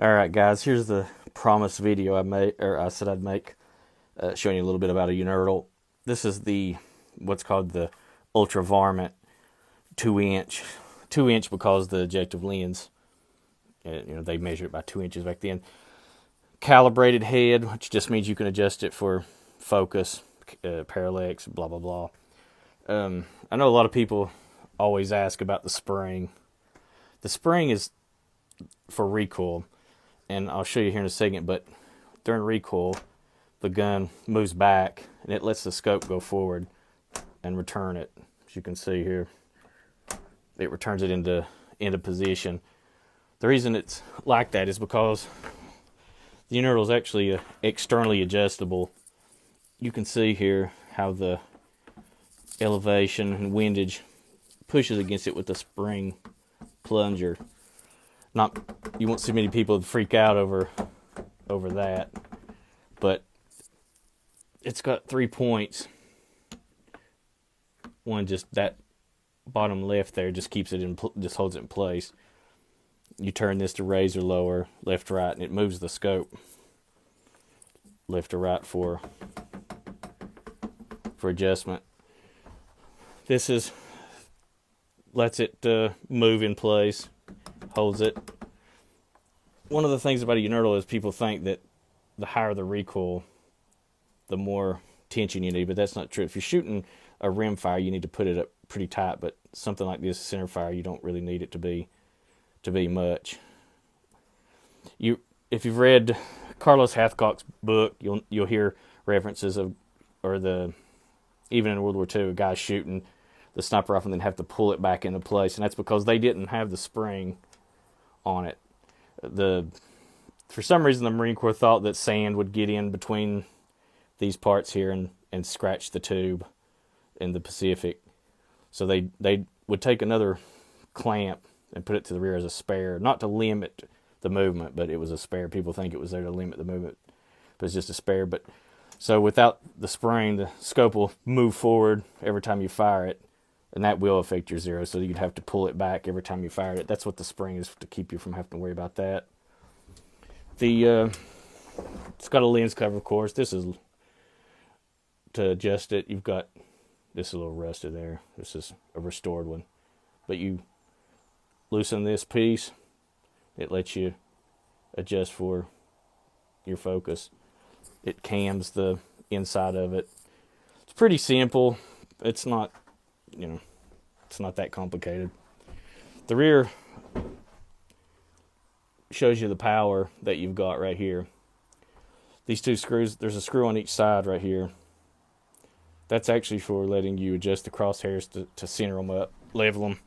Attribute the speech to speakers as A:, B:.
A: Alright guys, here's the promised video I made, or I said I'd make, showing you a little bit about a Unertl. This is the, what's called the Ultra Varmint 2-inch. 2-inch because the objective lens, they measured it by 2 inches back then. Calibrated head, which just means you can adjust it for focus, parallax, blah blah blah. I know a lot of people always ask about the spring. The spring is for recoil, and I'll show you here in a second, but during recoil, the gun moves back, and it lets the scope go forward and return it. As you can see here, it returns it into position. The reason it's like that is because the Unertl is actually externally adjustable. You can see here how the elevation and windage pushes against it with the spring plunger. You won't see many people freak out over that, but it's got 3 points. One, just that bottom left there, just keeps it in, just holds it in place. You turn this to raise or lower, left, right, and it moves the scope left or right for adjustment. This lets it move in place, holds it. One of the things about a Unertl is people think that the higher the recoil, the more tension you need, but that's not true. If you're shooting a rim fire, you need to put it up pretty tight, but something like this, center fire, you don't really need it to be much. If you've read Carlos Hathcock's book, you'll hear references of, even in World War II, a guy shooting the sniper rifle and then have to pull it back into place, and that's because they didn't have the spring on it. For some reason, the Marine Corps thought that sand would get in between these parts here and scratch the tube in the Pacific. So they would take another clamp and put it to the rear as a spare, not to limit the movement, but it was a spare. People think it was there to limit the movement, but it's just a spare. But so without the spring, the scope will move forward every time you fire it, and that will affect your zero, so you'd have to pull it back every time you fired it. That's what the spring is, to keep you from having to worry about that. It's got a lens cover, of course. This is to adjust it. You've got this, a little rusted there. This is a restored one. But you loosen this piece, it lets you adjust for your focus. It cams the inside of it. It's pretty simple. It's not, it's not that complicated. The rear shows you the power that you've got right here. These two screws, there's a screw on each side right here. That's actually for letting you adjust the crosshairs to center them up, level them.